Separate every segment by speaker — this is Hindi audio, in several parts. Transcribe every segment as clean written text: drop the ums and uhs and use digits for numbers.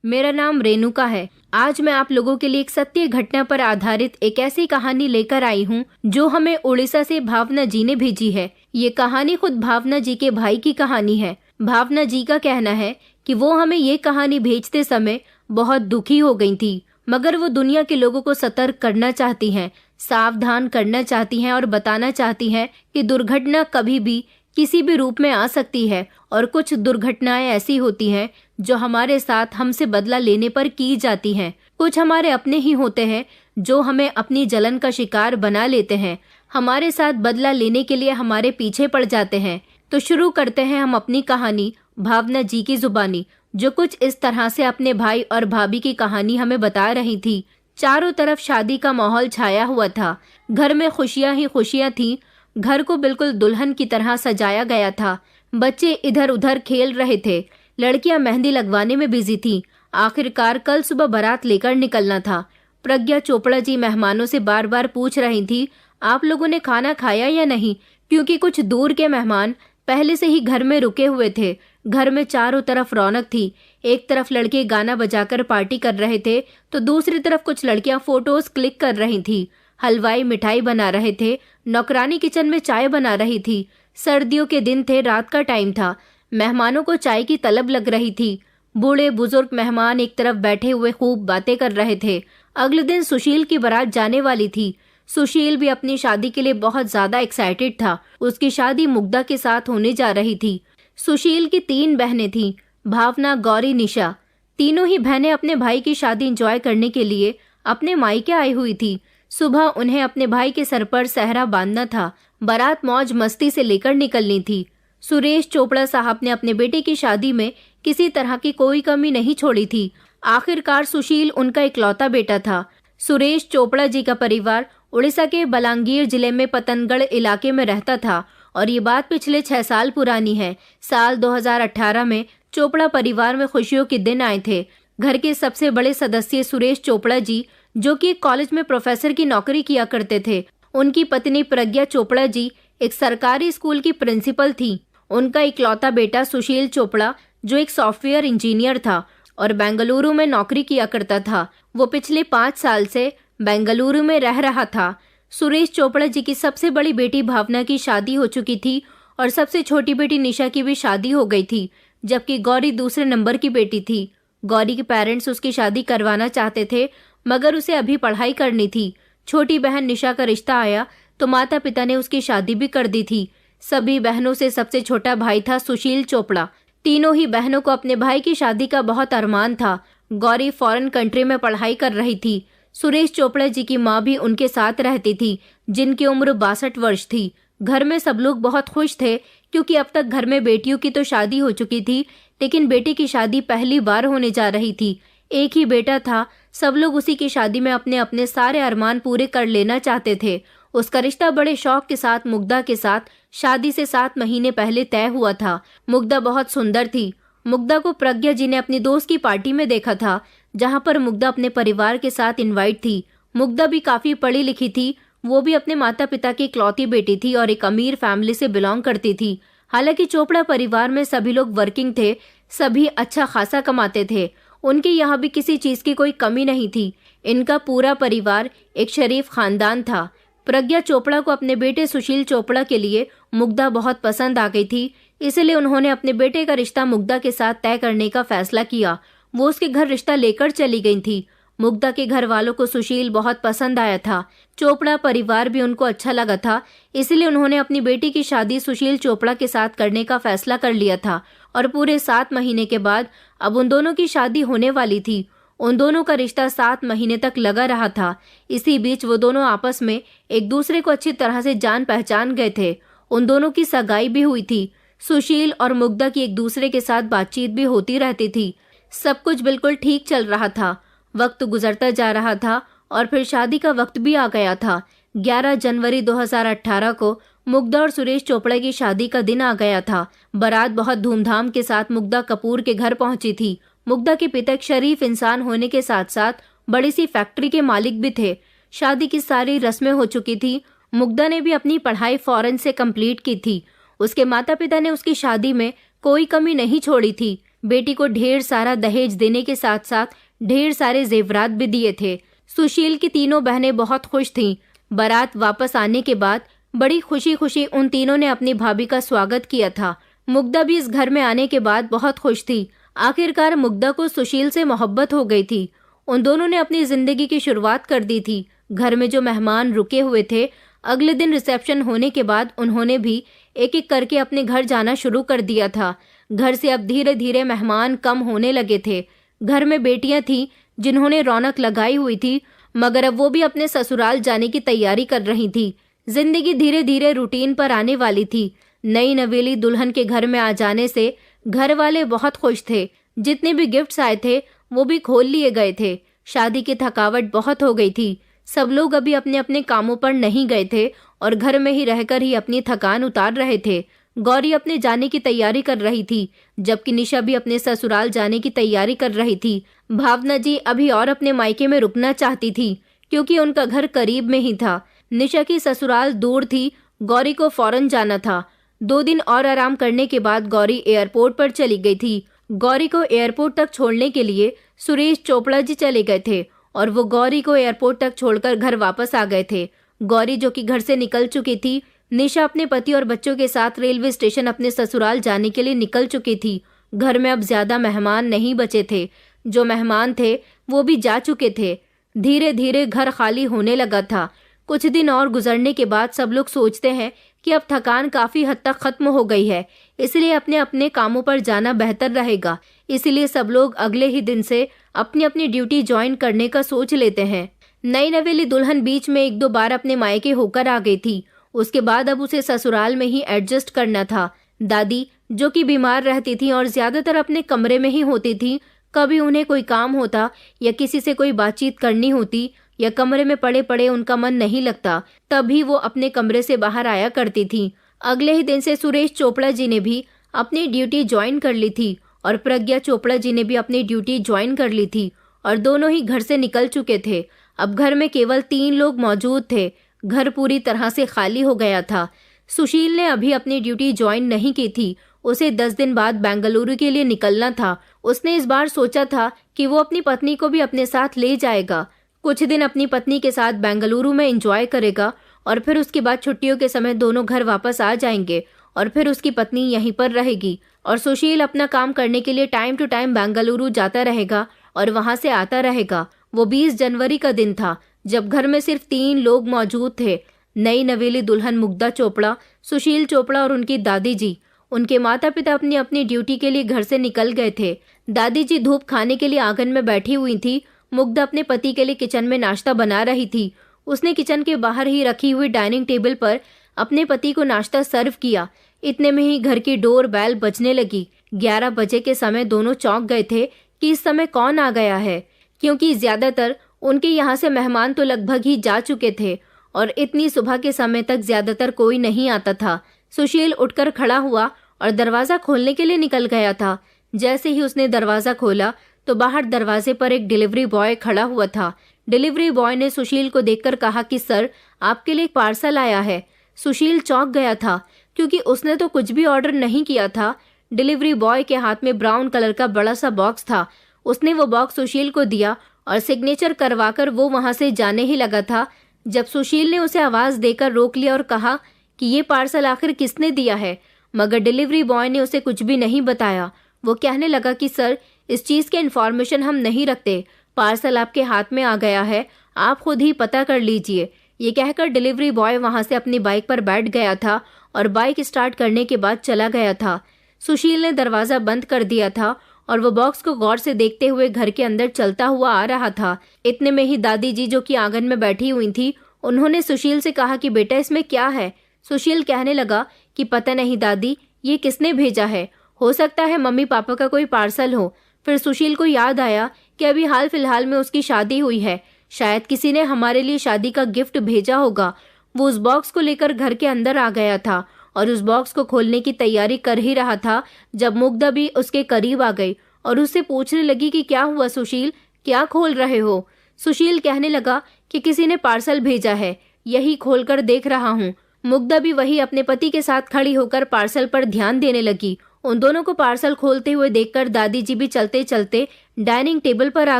Speaker 1: मेरा नाम रेणुका है। आज मैं आप लोगों के लिए एक सत्य घटना पर आधारित एक ऐसी कहानी लेकर आई हूँ जो हमें उड़ीसा से भावना जी ने भेजी है। ये कहानी खुद भावना जी के भाई की कहानी है। भावना जी का कहना है कि वो हमें ये कहानी भेजते समय बहुत दुखी हो गई थी, मगर वो दुनिया के लोगों को सतर्क करना चाहती हैं, सावधान करना चाहती हैं और बताना चाहती हैं कि दुर्घटना कभी भी किसी भी रूप में आ सकती है और कुछ दुर्घटनाएं ऐसी होती हैं जो हमारे साथ हमसे बदला लेने पर की जाती हैं। कुछ हमारे अपने ही होते हैं जो हमें अपनी जलन का शिकार बना लेते हैं, हमारे साथ बदला लेने के लिए हमारे पीछे पड़ जाते हैं। तो शुरू करते हैं हम अपनी कहानी भावना जी की जुबानी, जो कुछ इस तरह से अपने भाई और भाभी की कहानी हमें बता रही थी। चारों तरफ शादी का माहौल छाया हुआ था। घर में खुशियां ही खुशियां थीं। घर को बिल्कुल दुल्हन की तरह सजाया गया था। बच्चे इधर उधर खेल रहे थे। लड़कियां मेहंदी लगवाने में बिजी थीं। आखिरकार कल सुबह बारात लेकर निकलना था। प्रज्ञा चोपड़ा जी मेहमानों से बार बार पूछ रही थी, आप लोगों ने खाना खाया या नहीं, क्योंकि कुछ दूर के मेहमान पहले से ही घर में रुके हुए थे। घर में चारों तरफ रौनक थी। एक तरफ लड़के गाना बजाकर पार्टी कर रहे थे तो दूसरी तरफ कुछ लड़कियां फोटोज क्लिक कर रही थी। हलवाई मिठाई बना रहे थे। नौकरानी किचन में चाय बना रही थी। सर्दियों के दिन थे, रात का टाइम था। मेहमानों को चाय की तलब लग रही थी। बूढ़े बुजुर्ग मेहमान एक तरफ बैठे हुए खूब बातें कर रहे थे। अगले दिन सुशील की बारात जाने वाली थी। सुशील भी अपनी शादी के लिए बहुत ज्यादा एक्साइटेड था। उसकी शादी मुग्धा के साथ होने जा रही थी। सुशील की 3 बहनें थीं, भावना, गौरी, निशा। तीनों ही बहनें अपने भाई की शादी एंजॉय करने के लिए अपने मायके आई हुई थी। सुबह उन्हें अपने भाई के सर पर सहरा बांधना था। बारात मौज मस्ती से लेकर निकलनी थी। सुरेश चोपड़ा साहब ने अपने बेटे की शादी में किसी तरह की कोई कमी नहीं छोड़ी थी। आखिरकार सुशील उनका इकलौता बेटा था। सुरेश चोपड़ा जी का परिवार उड़ीसा के बलांगीर जिले में पतनगढ़ इलाके में रहता था और ये बात पिछले 6 साल पुरानी है। साल 2018 में चोपड़ा परिवार में खुशियों के दिन आए थे। घर के सबसे बड़े सदस्य सुरेश चोपड़ा जी, जो कि एक कॉलेज में प्रोफेसर की नौकरी किया करते थे। उनकी पत्नी प्रज्ञा चोपड़ा जी एक सरकारी स्कूल की प्रिंसिपल थी। उनका इकलौता बेटा सुशील चोपड़ा, जो एक सॉफ्टवेयर इंजीनियर था और बेंगलुरु में नौकरी किया करता था, वो पिछले 5 साल से बेंगलुरु में रह रहा था। सुरेश चोपड़ा जी की सबसे बड़ी बेटी भावना की शादी हो चुकी थी और सबसे छोटी बेटी निशा की भी शादी हो गई थी, जबकि गौरी दूसरे नंबर की बेटी थी। गौरी के पेरेंट्स उसकी शादी करवाना चाहते थे, मगर उसे अभी पढ़ाई करनी थी। छोटी बहन निशा का रिश्ता आया तो माता पिता ने उसकी शादी भी कर दी थी। सभी बहनों से सबसे छोटा भाई था सुशील चोपड़ा। तीनों ही बहनों को अपने भाई की शादी का बहुत अरमान था। गौरी फॉरेन कंट्री में पढ़ाई कर रही थी। सुरेश चोपड़ा जी की माँ भी उनके साथ रहती थी, जिनकी उम्र 62 वर्ष थी। घर में सब लोग बहुत खुश थे, क्योंकि अब तक घर में बेटियों की तो शादी हो चुकी थी, लेकिन बेटे की शादी पहली बार होने जा रही थी। एक ही बेटा था। सब लोग उसी की शादी में अपने अपने सारे अरमान पूरे कर लेना चाहते थे। उसका रिश्ता बड़े शौक के साथ मुग्धा के साथ शादी से 7 महीने पहले तय हुआ था। मुग्धा बहुत सुंदर थी। मुग्धा को प्रज्ञा जी ने अपनी दोस्त की पार्टी में देखा था, जहां पर मुग्धा अपने परिवार के साथ इनवाइट थी। मुग्धा भी काफी पढ़ी लिखी थी। वो भी अपने माता पिता की इकलौती बेटी थी और एक अमीर फैमिली से बिलोंग करती थी। हालांकि चोपड़ा परिवार में सभी लोग वर्किंग थे, सभी अच्छा खासा कमाते थे। उनके यहाँ भी किसी चीज की कोई कमी नहीं थी। इनका पूरा परिवार एक शरीफ खानदान था। प्रज्ञा चोपड़ा को अपने बेटे सुशील चोपड़ा के लिए मुग्धा बहुत पसंद आ गई थी, इसलिए उन्होंने अपने बेटे का रिश्ता मुग्धा के साथ तय करने का फैसला किया। वो उसके घर रिश्ता लेकर चली गई थी। मुग्धा के घर वालों को सुशील बहुत पसंद आया था। चोपड़ा परिवार भी उनको अच्छा लगा था, इसलिए उन्होंने अपनी बेटी की शादी सुशील चोपड़ा के साथ करने का फैसला कर लिया था और पूरे 7 महीने के बाद अब उन दोनों की शादी होने वाली थी। उन दोनों का रिश्ता 7 महीने तक लगा रहा था। इसी बीच वो दोनों आपस में एक दूसरे को अच्छी तरह से जान पहचान गए थे। उन दोनों की सगाई भी हुई थी। सुशील और मुग्धा की एक दूसरे के साथ बातचीत भी होती रहती थी। सब कुछ बिल्कुल ठीक चल रहा था। वक्त गुजरता जा रहा था और फिर शादी का वक्त भी आ गया था। 11 जनवरी 2018 को मुग्धा और सुरेश चोपड़ा की शादी का दिन आ गया था। बारात बहुत धूमधाम के साथ मुग्धा कपूर के घर पहुंची थी। मुग्धा के पिता एक शरीफ इंसान होने के साथ साथ बड़ी सी फैक्ट्री के मालिक भी थे। शादी की सारी रस्में हो चुकी थी। मुग्धा ने भी अपनी पढ़ाई फॉरेन से कंप्लीट की थी। उसके माता पिता ने उसकी शादी में कोई कमी नहीं छोड़ी थी। बेटी को ढेर सारा दहेज देने के साथ साथ ढेर सारे जेवरात भी दिए थे। सुशील की तीनों बहनें बहुत खुश थीं। बारात वापस आने के बाद बड़ी खुशी खुशी उन तीनों ने अपनी भाभी का स्वागत किया था। मुग्धा भी इस घर में आने के बाद बहुत खुश थी। आखिरकार मुग्धा को सुशील से मोहब्बत हो गई थी। उन दोनों ने अपनी जिंदगी की शुरुआत कर दी थी। घर में जो मेहमान रुके हुए थे, अगले दिन रिसेप्शन होने के बाद उन्होंने भी एक एक करके अपने घर जाना शुरू कर दिया था। घर से अब धीरे धीरे मेहमान कम होने लगे थे। घर में बेटियां थीं जिन्होंने रौनक लगाई हुई थी, मगर अब वो भी अपने ससुराल जाने की तैयारी कर रही थी। जिंदगी धीरे धीरे रूटीन पर आने वाली थी। नई नवेली दुल्हन के घर में आ जाने से घर वाले बहुत खुश थे। जितने भी गिफ्ट्स आए थे वो भी खोल लिए गए थे। शादी की थकावट बहुत हो गई थी। सब लोग अभी अपने अपने कामों पर नहीं गए थे और घर में ही रहकर ही अपनी थकान उतार रहे थे। गौरी अपने जाने की तैयारी कर रही थी, जबकि निशा भी अपने ससुराल जाने की तैयारी कर रही थी। भावना जी अभी और अपने मायके में रुकना चाहती थी, क्योंकि उनका घर करीब में ही था। निशा की ससुराल दूर थी। गौरी को फौरन जाना था। 2 दिन और आराम करने के बाद गौरी एयरपोर्ट पर चली गई थी। गौरी को एयरपोर्ट तक छोड़ने के लिए सुरेश चोपड़ा जी चले गए थे और वो गौरी को एयरपोर्ट तक छोड़कर घर वापस आ गए थे। गौरी जो कि घर से निकल चुकी थी, निशा अपने पति और बच्चों के साथ रेलवे स्टेशन अपने ससुराल जाने के लिए निकल चुकी थी। घर में अब ज्यादा मेहमान नहीं बचे थे। जो मेहमान थे वो भी जा चुके थे। धीरे धीरे घर खाली होने लगा था। कुछ दिन और गुजरने के बाद सब लोग सोचते हैं कि अब थकान काफी हद तक खत्म हो गई है, इसलिए अपने अपने कामों पर जाना बेहतर रहेगा। इसलिए सब लोग अगले ही दिन से अपनी अपनी ड्यूटी ज्वाइन करने का सोच लेते हैं। नई नवेली दुल्हन बीच में 1-2 बार अपने मायके होकर आ गई थी। उसके बाद अब उसे ससुराल में ही एडजस्ट करना था। दादी जो कि बीमार रहती थी और ज्यादातर अपने कमरे में ही होती थी, कभी उन्हें कोई काम होता या किसी से कोई बातचीत करनी होती या कमरे में पड़े पड़े उनका मन नहीं लगता, तभी वो अपने कमरे से बाहर आया करती थी। अगले ही दिन से सुरेश चोपड़ा जी ने भी अपनी ड्यूटी ज्वाइन कर ली थी और प्रज्ञा चोपड़ा जी ने भी अपनी ड्यूटी ज्वाइन कर ली थी और दोनों ही घर से निकल चुके थे। अब घर में केवल 3 लोग मौजूद थे। घर पूरी तरह से खाली हो गया था। सुशील ने अभी अपनी ड्यूटी ज्वाइन नहीं की थी। उसे 10 दिन बाद बेंगलुरु के लिए निकलना था। उसने इस बार सोचा था कि वो अपनी पत्नी को भी अपने साथ ले जाएगा। कुछ दिन अपनी पत्नी के साथ बेंगलुरु में एंजॉय करेगा और फिर उसके बाद छुट्टियों के समय दोनों घर वापस आ जाएंगे और फिर उसकी पत्नी यहीं पर रहेगी और सुशील अपना काम करने के लिए टाइम टू टाइम बेंगलुरु जाता रहेगा और वहां से आता रहेगा। वो 20 जनवरी का दिन था जब घर में सिर्फ 3 लोग मौजूद थे। नई नवेली दुल्हन मुग्धा चोपड़ा, सुशील चोपड़ा और उनकी दादी जी। उनके माता पिता अपनी अपनी ड्यूटी के लिए घर से निकल गए थे। दादी जी धूप खाने के लिए आंगन में बैठी हुई थी। मुग्धा अपने पति के लिए किचन में नाश्ता बना रही थी। उसने किचन के बाहर ही रखी हुई डाइनिंग टेबल पर अपने पति को नाश्ता सर्व किया। इतने में ही घर की डोर बेल बजने लगी। 11 बजे के समय दोनों चौंक गए थे कि इस समय कौन आ गया है, क्योंकि ज्यादातर उनके यहाँ से मेहमान तो लगभग ही जा चुके थे और इतनी सुबह के समय तक ज्यादातर कोई नहीं आता था। सुशील उठकर खड़ा हुआ और दरवाजा खोलने के लिए निकल गया था। जैसे ही उसने दरवाजा खोला तो बाहर दरवाजे पर एक डिलीवरी बॉय खड़ा हुआ था। डिलीवरी बॉय ने सुशील को देखकर कहा कि सर, आपके लिए एक पार्सल आया है। सुशील चौंक गया था क्योंकि उसने तो कुछ भी ऑर्डर नहीं किया था। डिलीवरी बॉय के हाथ में ब्राउन कलर का बड़ा सा बॉक्स था। उसने वो बॉक्स सुशील को दिया और सिग्नेचर करवाकर वो वहां से जाने ही लगा था जब सुशील ने उसे आवाज देकर रोक लिया और कहा कि ये पार्सल आखिर किसने दिया है, मगर डिलीवरी बॉय ने उसे कुछ भी नहीं बताया। वो कहने लगा कि सर, इस चीज के इन्फॉर्मेशन हम नहीं रखते। पार्सल आपके हाथ में आ गया है, आप खुद ही पता कर लीजिए। ये कहकर डिलीवरी बॉय वहां से अपनी बाइक पर बैठ गया था और बाइक स्टार्ट करने के बाद चला गया था। सुशील ने दरवाजा बंद कर दिया था और वो बॉक्स को गौर से देखते हुए घर के अंदर चलता हुआ आ रहा था। इतने में ही दादी जी जो कि आंगन में बैठी हुई थी, उन्होंने सुशील से कहा कि बेटा इसमें क्या है। सुशील कहने लगा कि पता नहीं दादी, ये किसने भेजा है, हो सकता है मम्मी पापा का कोई पार्सल हो। फिर सुशील को याद आया कि अभी हाल फिलहाल में उसकी शादी हुई है, शायद किसी ने हमारे लिए शादी का गिफ्ट भेजा होगा। वो उस बॉक्स को लेकर घर के अंदर आ गया था और उस बॉक्स को खोलने की तैयारी कर ही रहा था जब मुग्धा भी उसके करीब आ गई और उससे पूछने लगी कि क्या हुआ सुशील, क्या खोल रहे हो। सुशील कहने लगा कि किसी ने पार्सल भेजा है, यही खोलकर देख रहा हूँ। मुग्धा भी वही अपने पति के साथ खड़ी होकर पार्सल पर ध्यान देने लगी उन दोनों को पार्सल खोलते हुए देखकर दादी जी भी चलते चलते डाइनिंग टेबल पर आ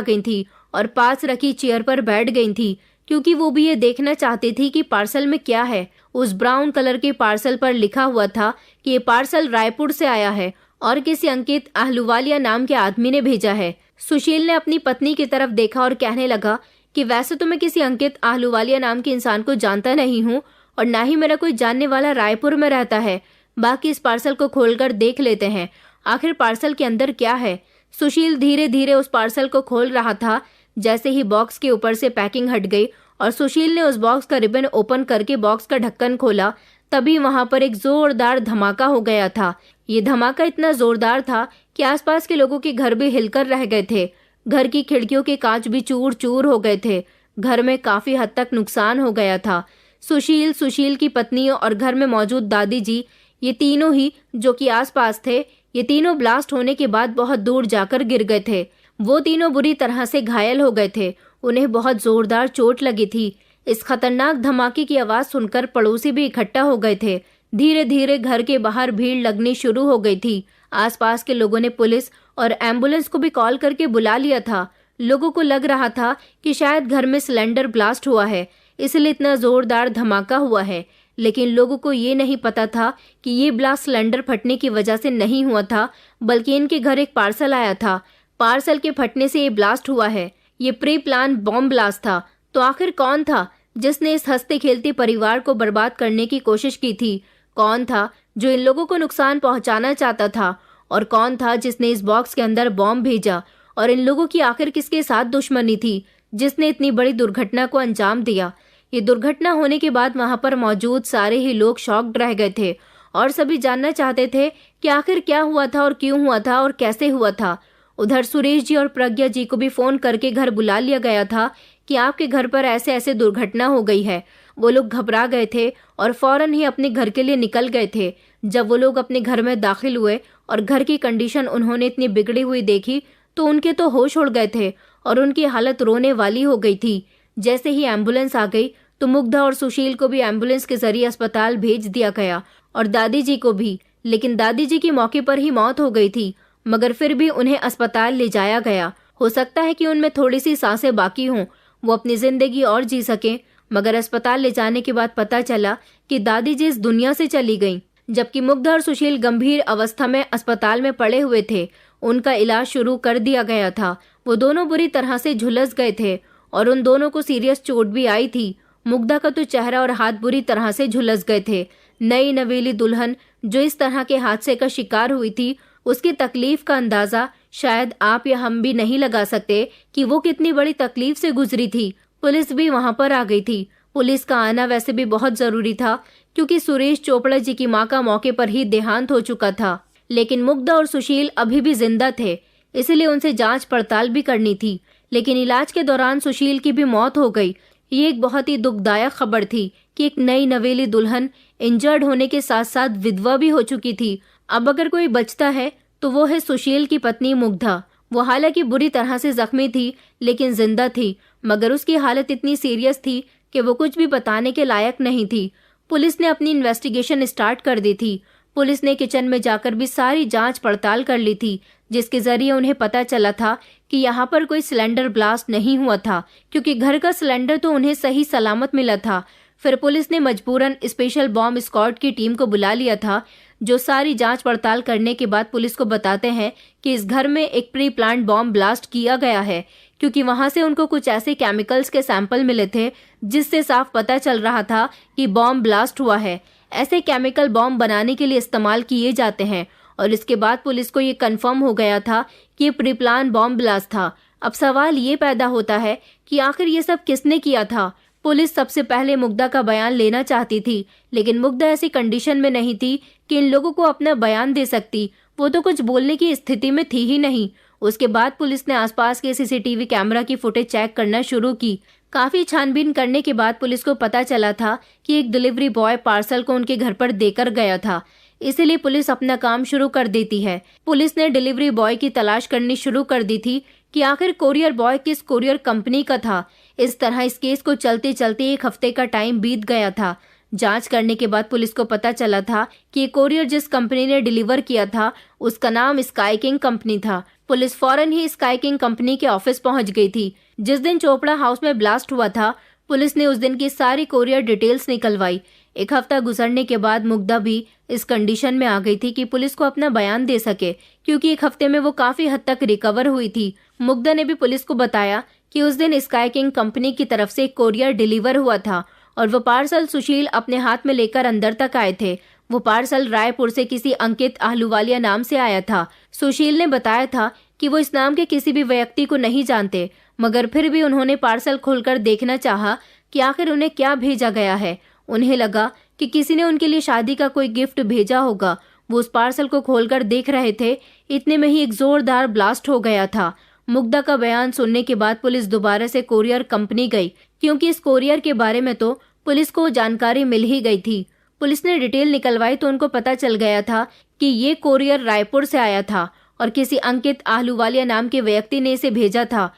Speaker 1: गई थी और पास रखी चेयर पर बैठ गई थी, क्योंकि वो भी ये देखना चाहती थी कि पार्सल में क्या है। उस ब्राउन कलर के पार्सल पर लिखा हुआ था कि ये पार्सल रायपुर से आया है और किसी अंकित आहलूवालिया नाम के आदमी ने भेजा है। सुशील ने अपनी पत्नी की तरफ देखा और कहने लगा कि वैसे तो मैं किसी अंकित आहलूवालिया नाम के इंसान को जानता नहीं हूँ और ना ही मेरा कोई जानने वाला रायपुर में रहता है। बाकी इस पार्सल को खोलकर देख लेते हैं, आखिर पार्सल के अंदर क्या है। सुशील धीरे धीरे उस पार्सल को खोल रहा था। जैसे ही बॉक्स के ऊपर से पैकिंग हट गई और सुशील ने उस बॉक्स का रिबन ओपन करके बॉक्स का ढक्कन खोला, तभी वहां पर एक जोरदार धमाका हो गया था। ये धमाका इतना जोरदार था कि आसपास के लोगों के घर भी हिलकर रह गए थे। घर की खिड़कियों के कांच भी चूर चूर हो गए थे। घर में काफी हद तक नुकसान हो गया था। सुशील, सुशील की पत्नी और घर में मौजूद दादी जी, ये तीनों ही जो कि आसपास थे, ये तीनों ब्लास्ट होने के बाद बहुत दूर जाकर गिर गए थे। वो तीनों बुरी तरह से घायल हो गए थे। उन्हें बहुत जोरदार चोट लगी थी। इस खतरनाक धमाके की आवाज सुनकर पड़ोसी भी इकट्ठा हो गए थे। धीरे धीरे घर के बाहर भीड़ लगनी शुरू हो गई थी। आसपास के लोगों ने पुलिस और एम्बुलेंस को भी कॉल करके बुला लिया था। लोगों को लग रहा था कि शायद घर में सिलेंडर ब्लास्ट हुआ है, इसलिए इतना जोरदार धमाका हुआ है। लेकिन लोगों को ये नहीं पता था कि ये ब्लास्ट सिलेंडर फटने की वजह से नहीं हुआ था, बल्कि इनके घर एक पार्सल आया था। पार्सल के फटने से ये ब्लास्ट हुआ है। ये प्री प्लान बॉम्ब ब्लास्ट था। तो आखिर कौन था जिसने इस हंसते खेलते परिवार को बर्बाद करने की कोशिश की थी? कौन था जो इन लोगों को नुकसान पहुंचाना चाहता था? और कौन था जिसने इस बॉक्स के अंदर बॉम्ब भेजा? और इन लोगों की आखिर किसके साथ दुश्मनी थी जिसने इतनी बड़ी दुर्घटना को अंजाम दिया? ये दुर्घटना होने के बाद वहां पर मौजूद सारे ही लोग शॉक्ड रह गए थे और सभी जानना चाहते थे कि आखिर क्या हुआ था और क्यों हुआ था और कैसे हुआ था। उधर सुरेश जी और प्रज्ञा जी को भी फोन करके घर बुला लिया गया था कि आपके घर पर ऐसे ऐसे दुर्घटना हो गई है। वो लोग घबरा गए थे और फौरन ही अपने घर के लिए निकल गए थे। जब वो लोग अपने घर में दाखिल हुए और घर की कंडीशन उन्होंने इतनी बिगड़ी हुई देखी तो उनके तो होश उड़ गए थे और उनकी हालत रोने वाली हो गई थी। जैसे ही एम्बुलेंस आ गई तो मुग्धा और सुशील को भी एम्बुलेंस के जरिए अस्पताल भेज दिया गया और दादी जी को भी। लेकिन दादी जी की मौके पर ही मौत हो गई थी, मगर फिर भी उन्हें अस्पताल ले जाया गया। हो सकता है कि उनमें थोड़ी सी सांसें बाकी हों, वो अपनी जिंदगी और जी सकें, मगर अस्पताल ले जाने के बाद पता चला कि दादी जी इस दुनिया से चली गईं। जबकि मुग्धा और सुशील गंभीर अवस्था में अस्पताल में पड़े हुए थे। उनका इलाज शुरू कर दिया गया था। वो दोनों बुरी तरह से झुलस गए थे और उन दोनों को सीरियस चोट भी आई थी। मुग्धा का तो चेहरा और हाथ बुरी तरह से झुलस गए थे। नई नवेली दुल्हन जो इस तरह के हादसे का शिकार हुई थी, उसकी तकलीफ का अंदाजा शायद आप या हम भी नहीं लगा सकते कि वो कितनी बड़ी तकलीफ से गुजरी थी। पुलिस भी वहां पर आ गई थी। पुलिस का आना वैसे भी बहुत जरूरी था, क्योंकि सुरेश चोपड़ा जी की मां का मौके पर ही देहांत हो चुका था। लेकिन मुग्धा और सुशील अभी भी जिंदा थे, इसलिए उनसे जांच पड़ताल भी करनी थी। लेकिन इलाज के दौरान सुशील की भी मौत हो गई। ये एक बहुत ही दुखदायक खबर थी कि एक नई नवेली दुल्हन इंजर्ड होने के साथ साथ विधवा भी हो चुकी थी। अब अगर कोई बचता है तो वो है सुशील की पत्नी मुग्धा। वो हालांकि बुरी तरह से जख्मी थी लेकिन जिंदा थी, मगर उसकी हालत इतनी सीरियस थी कि वो कुछ भी बताने के लायक नहीं थी। पुलिस ने अपनी इन्वेस्टिगेशन स्टार्ट कर दी थी। पुलिस ने किचन में जाकर भी सारी जांच पड़ताल कर ली थी, जिसके जरिए उन्हें पता चला था कि यहाँ पर कोई सिलेंडर ब्लास्ट नहीं हुआ था, क्योंकि घर का सिलेंडर तो उन्हें सही सलामत मिला था। फिर पुलिस ने मजबूरन स्पेशल बॉम्ब स्क्वाड की टीम को बुला लिया था, जो सारी जांच पड़ताल करने के बाद पुलिस को बताते हैं कि इस घर में एक प्री प्लान्ड बॉम्ब ब्लास्ट किया गया है, क्योंकि वहां से उनको कुछ ऐसे केमिकल्स के सैंपल मिले थे जिससे साफ पता चल रहा था कि बॉम्ब ब्लास्ट हुआ है। ऐसे केमिकल बॉम्ब बनाने के लिए इस्तेमाल किए जाते हैं और इसके बाद पुलिस को ये कंफर्म हो गया था कि ये प्री प्लान बॉम्ब ब्लास्ट था। अब सवाल ये पैदा होता है कि आखिर ये सब किसने किया था। पुलिस सबसे पहले मुग्धा का बयान लेना चाहती थी, लेकिन मुग्धा ऐसी कंडीशन में नहीं थी कि इन लोगों को अपना बयान दे सकती। वो तो कुछ बोलने की स्थिति में थी ही नहीं। उसके बाद पुलिस ने आसपास के सीसीटीवी कैमरा की फुटेज चेक करना शुरू की। काफी छानबीन करने के बाद पुलिस को पता चला था कि एक डिलीवरी बॉय पार्सल को उनके घर पर देकर गया था, इसीलिए पुलिस अपना काम शुरू कर देती है। पुलिस ने डिलीवरी बॉय की तलाश करनी शुरू कर दी थी कि आखिर कोरियर बॉय किस कोरियर कंपनी का था। इस तरह इस केस को चलते चलते एक हफ्ते का टाइम बीत गया था। जांच करने के बाद पुलिस को पता चला था कि ये कोरियर जिस कंपनी ने डिलीवर किया था उसका नाम स्काई किंग कंपनी था। पुलिस फौरन ही स्काई किंग कंपनी के ऑफिस पहुंच गई थी। जिस दिन चोपड़ा हाउस में ब्लास्ट हुआ था, पुलिस ने उस दिन की सारी कोरियर डिटेल्स निकलवाई। एक हफ्ता गुजरने के बाद मुग्धा भी इस कंडीशन में आ गई थी कि पुलिस को अपना बयान दे सके, क्योंकि एक हफ्ते में वो काफी हद तक रिकवर हुई थी। मुग्धा ने भी पुलिस को बताया कि उस दिन स्काई किंग कंपनी की तरफ से एक कोरियर डिलीवर हुआ था और वो पार्सल सुशील अपने हाथ में लेकर अंदर तक आए थे। वो पार्सल रायपुर से किसी अंकित आहलूवालिया नाम से आया था। सुशील ने बताया था कि वो इस नाम के किसी भी व्यक्ति को नहीं जानते, मगर फिर भी उन्होंने पार्सल खोलकर देखना चाहा कि आखिर उन्हें क्या भेजा गया है। उन्हें लगा कि किसी ने उनके लिए शादी का कोई गिफ्ट भेजा होगा। वो उस पार्सल को खोलकर देख रहे थे, इतने में ही एक जोरदार ब्लास्ट हो गया था। मुग्धा का बयान सुनने के बाद पुलिस दोबारा से कोरियर कंपनी गई, क्योंकि इस कोरियर के बारे में तो पुलिस को जानकारी मिल ही गई थी। पुलिस ने डिटेल निकलवाई तो उनको पता चल गया था कि ये कोरियर रायपुर से आया था और किसी अंकित आहलूवालिया नाम के व्यक्ति ने इसे भेजा था।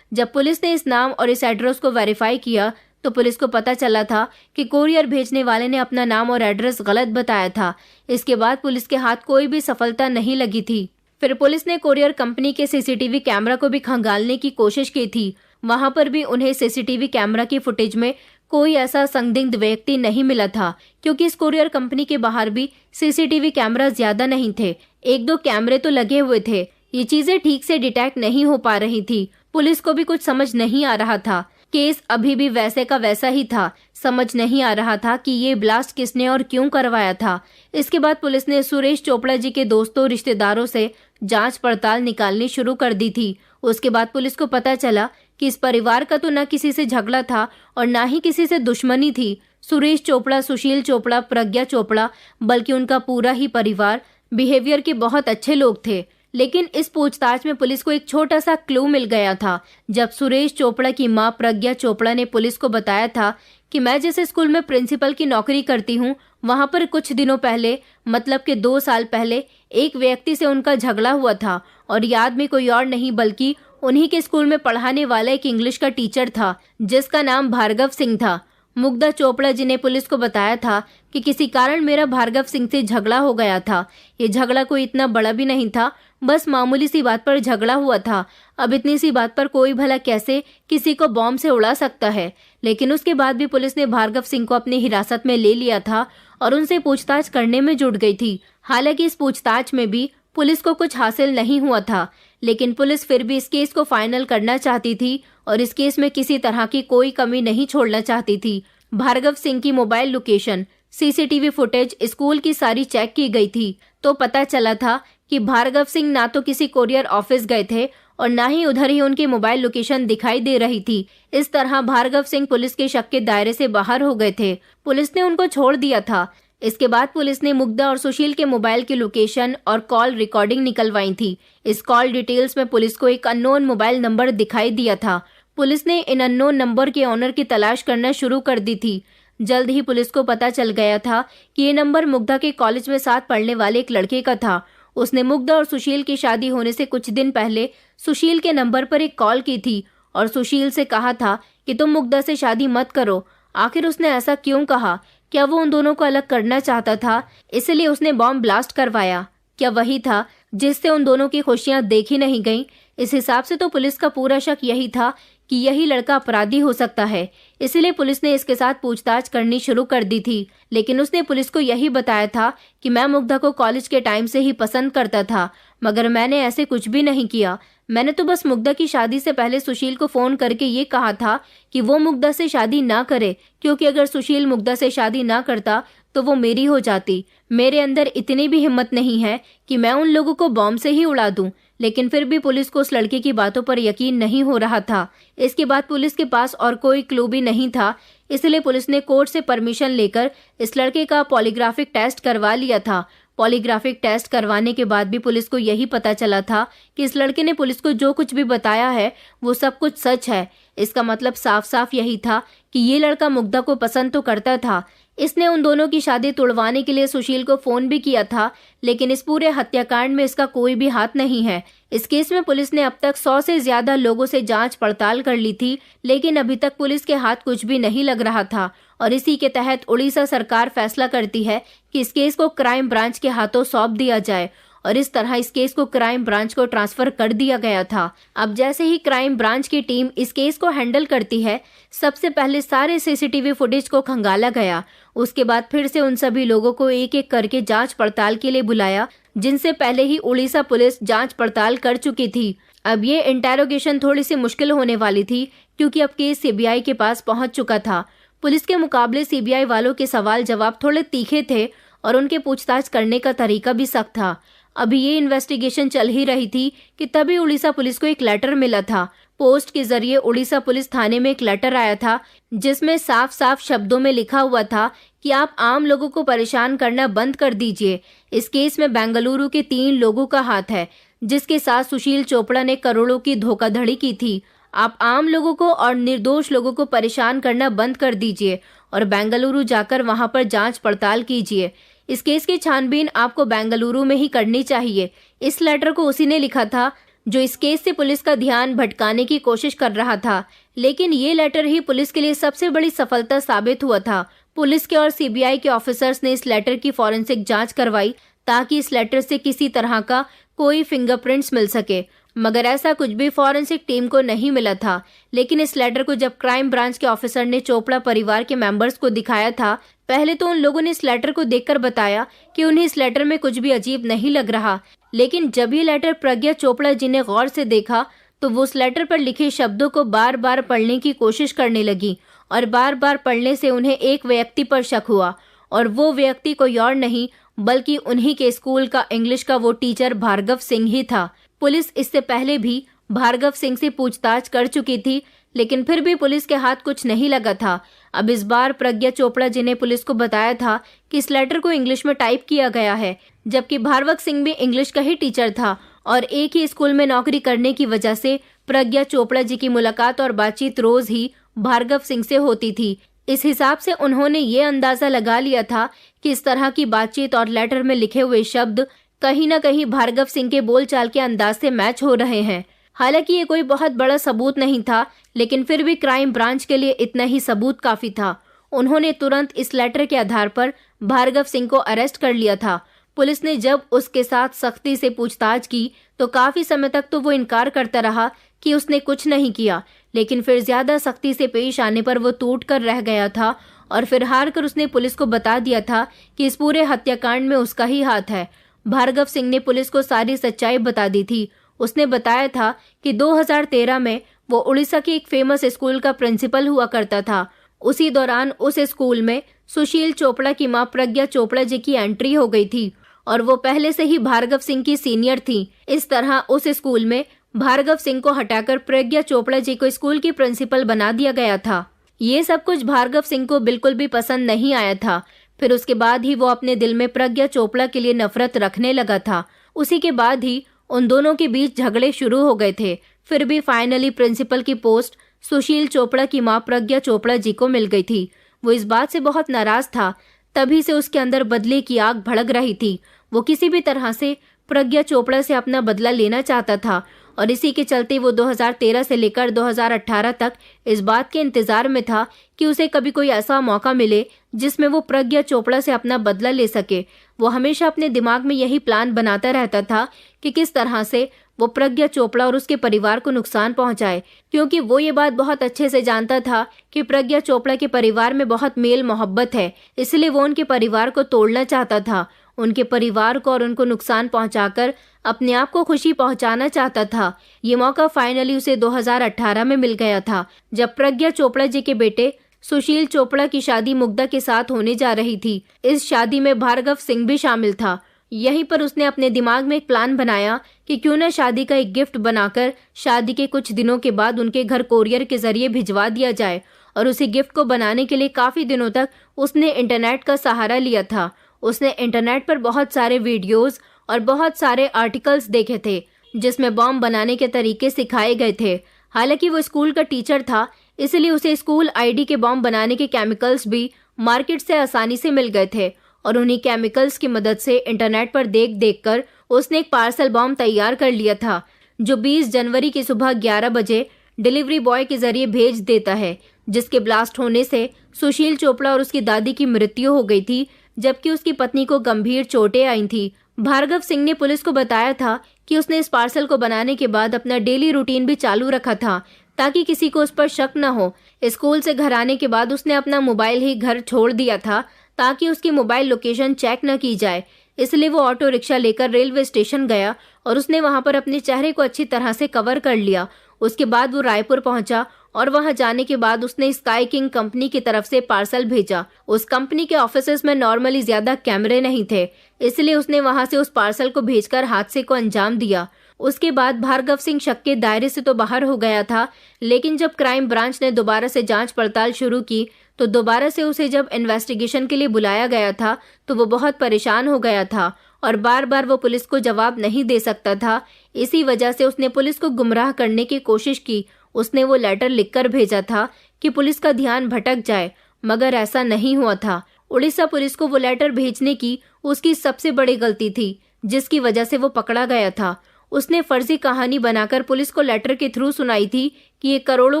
Speaker 1: जब पुलिस ने इस नाम और इस एड्रेस को वेरीफाई किया तो पुलिस को पता चला था कि कोरियर भेजने वाले ने अपना नाम और एड्रेस गलत बताया था। इसके बाद पुलिस के हाथ कोई भी सफलता नहीं लगी थी। फिर पुलिस ने कोरियर कंपनी के सीसीटीवी कैमरा को भी खंगालने की कोशिश की थी। वहां पर भी उन्हें सीसीटीवी कैमरा की फुटेज में कोई ऐसा संदिग्ध व्यक्ति नहीं मिला था, क्योंकि इस कोरियर कंपनी के बाहर भी सीसीटीवी कैमरा ज्यादा नहीं थे। एक दो कैमरे तो लगे हुए थे। ये चीजें ठीक से डिटेक्ट नहीं हो पा रही थी। पुलिस को भी कुछ समझ नहीं आ रहा था। केस अभी भी वैसे का वैसा ही था। समझ नहीं आ रहा था कि ये ब्लास्ट किसने और क्यों करवाया था। इसके बाद पुलिस ने सुरेश चोपड़ा जी के दोस्तों रिश्तेदारों से जांच पड़ताल निकालनी शुरू कर दी थी। उसके बाद पुलिस को पता चला कि इस परिवार का तो न किसी से झगड़ा था और न ही किसी से दुश्मनी थी। सुरेश चोपड़ा, सुशील चोपड़ा, प्रज्ञा चोपड़ा, बल्कि उनका पूरा ही परिवार बिहेवियर के बहुत अच्छे लोग थे। लेकिन इस पूछताछ में पुलिस को एक छोटा सा क्लू मिल गया था। जब सुरेश चोपड़ा की मां प्रज्ञा चोपड़ा ने पुलिस को बताया था कि मैं जिस स्कूल में प्रिंसिपल की नौकरी करती हूँ, वहां पर कुछ दिनों पहले, मतलब कि 2 साल पहले, एक व्यक्ति से उनका झगड़ा हुआ था और ये आदमी कोई और नहीं बल्कि उन्हीं के स्कूल में पढ़ाने वाला एक इंग्लिश का टीचर था, जिसका नाम भार्गव सिंह था। मुग्धा चोपड़ा जी ने पुलिस को बताया था कि किसी कारण मेरा भार्गव सिंह से झगड़ा हो गया था। ये झगड़ा कोई इतना बड़ा भी नहीं था, बस मामूली सी बात पर झगड़ा हुआ था। अब इतनी सी बात पर कोई भला कैसे किसी को बॉम्ब से उड़ा सकता है। लेकिन उसके बाद भी पुलिस ने भार्गव सिंह को अपनी हिरासत में ले लिया था और उनसे पूछताछ करने में जुट गई थी। हालांकि इस पूछताछ में भी पुलिस को कुछ हासिल नहीं हुआ था, लेकिन पुलिस फिर भी इस केस को फाइनल करना चाहती थी और इस केस में किसी तरह की कोई कमी नहीं छोड़ना चाहती थी। भार्गव सिंह की mobile location, CCTV footage, school की सारी चेक की गई थी तो पता चला था कि भार्गव सिंह ना तो किसी कोरियर ऑफिस गए थे और ना ही उधर ही उनकी मोबाइल लोकेशन दिखाई दे रही थी। इस तरह भार्गव सिंह पुलिस के शक के दायरे से बाहर हो गए थे। पुलिस ने उनको छोड़ दिया था। इसके बाद पुलिस ने मुग्धा और सुशील के मोबाइल की लोकेशन और कॉल रिकॉर्डिंग निकलवाई थी। इस कॉल डिटेल्स में पुलिस को एक अननोन मोबाइल नंबर दिखाई दिया था। पुलिस ने इन अननोन नंबर के ऑनर की तलाश करना शुरू कर दी थी। जल्द ही पुलिस को पता चल गया था कि ये नंबर मुग्धा के कॉलेज में साथ पढ़ने वाले एक लड़के का था। उसने मुग्धा और सुशील की शादी होने से कुछ दिन पहले सुशील के नंबर पर एक कॉल की थी और सुशील से कहा था कि तुम मुग्धा से शादी मत करो। आखिर उसने ऐसा क्यों कहा? क्या वो उन दोनों को अलग करना चाहता था, इसलिए उसने बॉम्ब ब्लास्ट करवाया? क्या वही था जिससे उन दोनों की खुशियां देखी नहीं गईं? इस हिसाब से तो पुलिस का पूरा शक यही था कि यही लड़का अपराधी हो सकता है। इसलिए पुलिस ने इसके साथ पूछताछ करनी शुरू कर दी थी। लेकिन उसने पुलिस को यही बताया था कि मैं मुग्धा को कॉलेज के टाइम से ही पसंद करता था, मगर मैंने ऐसे कुछ भी नहीं किया। मैंने तो बस मुग्धा की शादी से पहले सुशील को फोन करके ये कहा था कि वो मुग्धा से शादी ना करे, क्योंकि अगर सुशील मुग्धा से शादी ना करता तो वो मेरी हो जाती। मेरे अंदर इतनी भी हिम्मत नहीं है कि मैं उन लोगों को बॉम्ब से ही उड़ा दूं। लेकिन फिर भी पुलिस को उस लड़के की बातों पर यकीन नहीं हो रहा था। इसके बाद पुलिस के पास और कोई क्लू भी नहीं था, इसलिए पुलिस ने कोर्ट से परमिशन लेकर इस लड़के का पॉलीग्राफिक टेस्ट करवा लिया था। पॉलीग्राफिक टेस्ट करवाने के बाद भी पुलिस को यही पता चला था कि इस लड़के ने पुलिस को जो कुछ भी बताया है वो सब कुछ सच है। इसका मतलब साफ साफ यही था कि ये लड़का मुग्धा को पसंद तो करता था, इसने उन दोनों की शादी तुड़वाने के लिए सुशील को फोन भी किया था, लेकिन इस पूरे हत्याकांड में इसका कोई भी हाथ नहीं है। इस केस में पुलिस ने अब तक 100 से ज्यादा लोगों से जांच पड़ताल कर ली थी, लेकिन अभी तक पुलिस के हाथ कुछ भी नहीं लग रहा था। और इसी के तहत उड़ीसा सरकार फैसला करती है कि इस केस को क्राइम ब्रांच के हाथों सौंप दिया जाए, और इस तरह इस केस को क्राइम ब्रांच को ट्रांसफर कर दिया गया था। अब जैसे ही क्राइम ब्रांच की टीम इस केस को हैंडल करती है, सबसे पहले सारे सीसीटीवी फुटेज को खंगाला गया। उसके बाद फिर से उन सभी लोगों को एक एक करके जांच पड़ताल के लिए बुलाया, जिनसे पहले ही उड़ीसा पुलिस जांच पड़ताल कर चुकी थी। अब ये इंटेरोगेशन थोड़ी सी मुश्किल होने वाली थी, क्योंकि अब केस सीबीआई के पास पहुंच चुका था। पुलिस के मुकाबले सीबीआई वालों के सवाल जवाब थोड़े तीखे थे और उनके पूछताछ करने का तरीका भी सख्त था। अभी ये इन्वेस्टिगेशन चल ही रही थी कि तभी उड़ीसा पुलिस को एक लेटर मिला था। पोस्ट के जरिए उड़ीसा पुलिस थाने में एक लेटर आया था, जिसमें साफ साफ शब्दों में लिखा हुआ था कि आप आम लोगों को परेशान करना बंद कर दीजिए। इस केस में बेंगलुरु के 3 लोगों का हाथ है, जिसके साथ सुशील चोपड़ा ने करोड़ों की धोखाधड़ी की थी। आप आम लोगों को और निर्दोष लोगों को परेशान करना बंद कर दीजिए और बेंगलुरु जाकर वहां पर जांच पड़ताल कीजिए। इस केस की छानबीन आपको बेंगलुरु में ही करनी चाहिए। इस लेटर को उसी ने लिखा था जो इस केस से पुलिस का ध्यान भटकाने की कोशिश कर रहा था, लेकिन ये लेटर ही पुलिस के लिए सबसे बड़ी सफलता साबित हुआ था। पुलिस के और सीबीआई के ऑफिसर्स ने इस लेटर की फॉरेंसिक जांच करवाई, ताकि इस लेटर से किसी तरह का कोई फिंगरप्रिंट्स मिल सके, मगर ऐसा कुछ भी फॉरेंसिक टीम को नहीं मिला था। लेकिन इस लेटर को जब क्राइम ब्रांच के ऑफिसर ने चोपड़ा परिवार के मेंबर्स को दिखाया था, पहले तो उन लोगों ने इस लेटर को देखकर बताया कि उन्हें इस लेटर में कुछ भी अजीब नहीं लग रहा, लेकिन जब ये लेटर प्रज्ञा चोपड़ा जी ने गौर से देखा तो वो उस लेटर पर लिखे शब्दों को बार बार पढ़ने की कोशिश करने लगी, और बार बार पढ़ने से उन्हें एक व्यक्ति पर शक हुआ, और वो व्यक्ति कोई और नहीं बल्कि उन्हीं के स्कूल का इंग्लिश का वो टीचर भार्गव सिंह ही था। पुलिस इससे पहले भी भार्गव सिंह से पूछताछ कर चुकी थी, लेकिन फिर भी पुलिस के हाथ कुछ नहीं लगा था। अब इस बार प्रज्ञा चोपड़ा जी ने पुलिस को बताया था कि इस लेटर को इंग्लिश में टाइप किया गया है, जबकि भार्गव सिंह भी इंग्लिश का ही टीचर था और एक ही स्कूल में नौकरी करने की वजह से प्रज्ञा चोपड़ा जी की मुलाकात और बातचीत रोज ही भार्गव सिंह से होती थी। इस हिसाब से उन्होंने ये अंदाजा लगा लिया था कि इस तरह की बातचीत और लेटर में लिखे हुए शब्द कहीं न कहीं भार्गव सिंह के बोलचाल के अंदाज से मैच हो रहे हैं। हालांकि ये कोई बहुत बड़ा सबूत नहीं था, लेकिन फिर भी क्राइम ब्रांच के लिए इतना ही सबूत काफी था। उन्होंने तुरंत इस लेटर के आधार पर भार्गव सिंह को अरेस्ट कर लिया था। पुलिस ने जब उसके साथ सख्ती से पूछताछ की तो काफी समय तक तो वो इनकार करता रहा कि उसने कुछ नहीं किया, लेकिन फिर ज्यादा सख्ती से पेश आने पर वो टूट कर रह गया था और फिर हार कर उसने पुलिस को बता दिया था कि इस पूरे हत्याकांड में उसका ही हाथ है। भार्गव सिंह ने पुलिस को सारी सच्चाई बता दी थी। उसने बताया था कि 2013 में वो उड़ीसा के एक फेमस स्कूल का प्रिंसिपल हुआ करता था। उसी दौरान उस स्कूल में सुशील चोपड़ा की मां प्रज्ञा चोपड़ा जी की एंट्री हो गई थी और वो पहले से ही भार्गव सिंह की सीनियर थी। इस तरह उस स्कूल में भार्गव सिंह को हटाकर प्रज्ञा चोपड़ा जी को स्कूल की प्रिंसिपल बना दिया गया था। ये सब कुछ भार्गव सिंह को बिल्कुल भी पसंद नहीं आया था। फिर उसके बाद ही वो अपने दिल में प्रज्ञा चोपड़ा के लिए नफरत रखने लगा था। उसी के बाद ही उन दोनों के बीच झगड़े शुरू हो गए थे। फिर भी फाइनली प्रिंसिपल की पोस्ट सुशील चोपड़ा की मां प्रज्ञा चोपड़ा जी को मिल गई थी। वो इस बात से बहुत नाराज था। तभी से उसके अंदर बदले की आग भड़क रही थी। वो किसी भी तरह से प्रज्ञा चोपड़ा से अपना बदला लेना चाहता था और इसी के चलते वो 2013 से लेकर 2018 तक इस बात के इंतजार में था कि उसे कभी कोई ऐसा मौका मिले जिसमें वो प्रज्ञा चोपड़ा से अपना बदला ले सके। वो हमेशा अपने दिमाग में यही प्लान बनाता रहता था कि किस तरह से वो प्रज्ञा चोपड़ा और उसके परिवार को नुकसान पहुंचाए, क्योंकि वो ये बात बहुत अच्छे से जानता था कि प्रज्ञा चोपड़ा के परिवार में बहुत मेल मोहब्बत है, इसलिए वो उनके परिवार को तोड़ना चाहता था। उनके परिवार को और उनको नुकसान पहुंचाकर अपने आप को खुशी पहुंचाना चाहता था। ये मौका फाइनली उसे 2018 में मिल गया था, जब प्रज्ञा चोपड़ा जी के बेटे सुशील चोपड़ा की शादी मुग्धा के साथ होने जा रही थी। इस शादी में भार्गव सिंह भी शामिल था। यहीं पर उसने अपने दिमाग में एक प्लान बनाया कि क्यों न शादी का एक गिफ्ट बनाकर शादी के कुछ दिनों के बाद उनके घर कोरियर के जरिए भिजवा दिया जाए। और उसी गिफ्ट को बनाने के लिए काफी दिनों तक उसने इंटरनेट का सहारा लिया था। उसने इंटरनेट पर बहुत सारे वीडियोस और बहुत सारे आर्टिकल्स देखे थे जिसमें बॉम्ब बनाने के तरीके सिखाए गए थे। हालांकि वो स्कूल का टीचर था, इसलिए उसे स्कूल आईडी के बॉम्ब बनाने के केमिकल्स भी मार्केट से आसानी से मिल गए थे और उन्हीं केमिकल्स की मदद से इंटरनेट पर देख देख कर उसने एक पार्सल बॉम्ब तैयार कर लिया था, जो 20 जनवरी की सुबह 11 बजे डिलीवरी बॉय के जरिए भेज देता है, जिसके ब्लास्ट होने से सुशील चोपड़ा और उसकी दादी की मृत्यु हो गई थी, जबकि उसकी पत्नी को गंभीर चोटें आई थी। भार्गव सिंह ने पुलिस को बताया था कि उसने इस पार्सल को बनाने के बाद अपना डेली रूटीन भी चालू रखा था ताकि किसी को उस पर शक न हो। स्कूल से घर आने के बाद उसने अपना मोबाइल ही घर छोड़ दिया था ताकि उसकी मोबाइल लोकेशन चेक न की जाए। इसलिए वो ऑटो रिक्शा लेकर रेलवे स्टेशन गया और उसने वहां पर अपने चेहरे को अच्छी तरह से कवर कर लिया। उसके बाद वो रायपुर पहुंचा और वहां जाने के बाद उसने स्काई किंग कंपनी की तरफ से पार्सल भेजा। उस कंपनी के ऑफिसेस में नॉर्मली ज्यादा कैमरे नहीं थे, इसलिए उसने वहां से उस पार्सल को भेजकर हादसे को अंजाम दिया। उसके बाद भार्गव सिंह शक के दायरे से तो बाहर हो गया था, लेकिन जब क्राइम ब्रांच ने दोबारा से जांच पड़ताल शुरू की तो दोबारा से उसे जब इन्वेस्टिगेशन के लिए बुलाया गया था तो वो बहुत परेशान हो गया था और बार बार वो पुलिस को जवाब नहीं दे सकता था। इसी वजह से उसने पुलिस को गुमराह करने की कोशिश की। उसने वो लेटर लिखकर भेजा था कि पुलिस का ध्यान भटक जाए, मगर ऐसा नहीं हुआ था। उड़ीसा पुलिस को वो लेटर भेजने की उसकी सबसे बड़ी गलती थी, जिसकी वजह से वो पकड़ा गया था। उसने फर्जी कहानी बनाकर पुलिस को लेटर के थ्रू सुनाई थी कि ये करोड़ों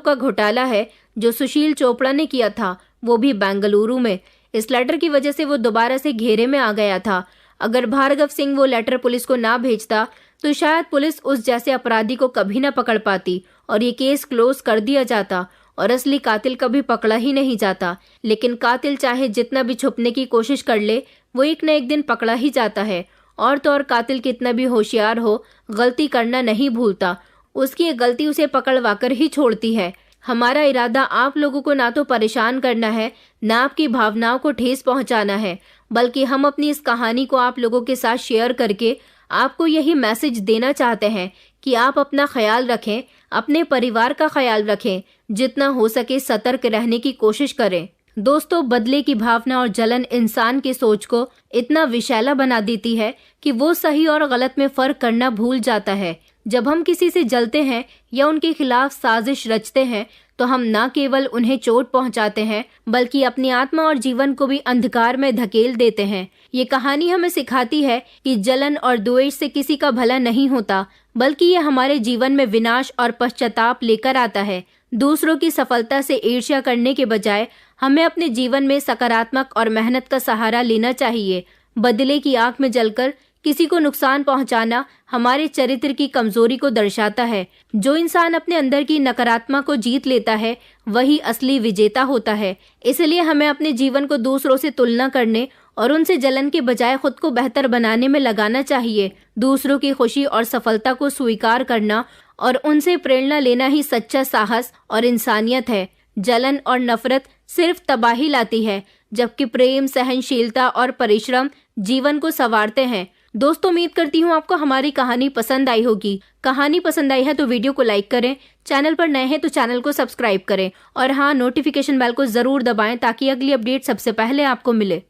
Speaker 1: का घोटाला है जो सुशील चोपड़ा ने किया था, वो भी बेंगलुरु में। इस लेटर की वजह से वो दोबारा से घेरे में आ गया था। अगर भार्गव सिंह वो लेटर पुलिस को ना भेजता तो शायद पुलिस उस जैसे अपराधी को कभी ना पकड़ पाती और ये केस क्लोज कर दिया जाता और असली कातिल कभी पकड़ा ही नहीं जाता। लेकिन कातिल चाहे जितना भी छुपने की कोशिश कर ले, वो एक न एक दिन पकड़ा ही जाता है। और तो और कातिल कितना भी होशियार हो, गलती करना नहीं भूलता। उसकी ये गलती उसे पकड़वा कर ही छोड़ती है। हमारा इरादा आप लोगों को ना तो परेशान करना है, ना आपकी भावनाओं को ठेस पहुंचाना है, बल्कि हम अपनी इस कहानी को आप लोगों के साथ शेयर करके आपको यही मैसेज देना चाहते हैं कि आप अपना ख्याल रखें, अपने परिवार का ख्याल रखें, जितना हो सके सतर्क रहने की कोशिश करें। दोस्तों, बदले की भावना और जलन इंसान की सोच को इतना विषैला बना देती है कि वो सही और गलत में फर्क करना भूल जाता है। जब हम किसी से जलते हैं या उनके खिलाफ साजिश रचते हैं तो हम न केवल उन्हें चोट पहुंचाते हैं, बल्कि अपनी आत्मा और जीवन को भी अंधकार में धकेल देते हैं। ये कहानी हमें सिखाती है कि जलन और द्वेष से किसी का भला नहीं होता, बल्कि ये हमारे जीवन में विनाश और पश्चाताप लेकर आता है। दूसरों की सफलता से ईर्ष्या करने के बजाय हमें अपने जीवन में सकारात्मक और मेहनत का सहारा लेना चाहिए। बदले की आग में जलकर किसी को नुकसान पहुंचाना हमारे चरित्र की कमजोरी को दर्शाता है। जो इंसान अपने अंदर की नकारात्मक को जीत लेता है, वही असली विजेता होता है। इसलिए हमें अपने जीवन को दूसरों से तुलना करने और उनसे जलन के बजाय खुद को बेहतर बनाने में लगाना चाहिए। दूसरों की खुशी और सफलता को स्वीकार करना और उनसे प्रेरणा लेना ही सच्चा साहस और इंसानियत है। जलन और नफरत सिर्फ तबाही लाती है, जबकि प्रेम, सहनशीलता और परिश्रम जीवन को संवारते हैं। दोस्तों, उम्मीद करती हूँ आपको हमारी कहानी पसंद आई होगी। कहानी पसंद आई है तो वीडियो को लाइक करें, चैनल पर नए हैं तो चैनल को सब्सक्राइब करें और हाँ, नोटिफिकेशन बेल को जरूर दबाएं ताकि अगली अपडेट सबसे पहले आपको मिले।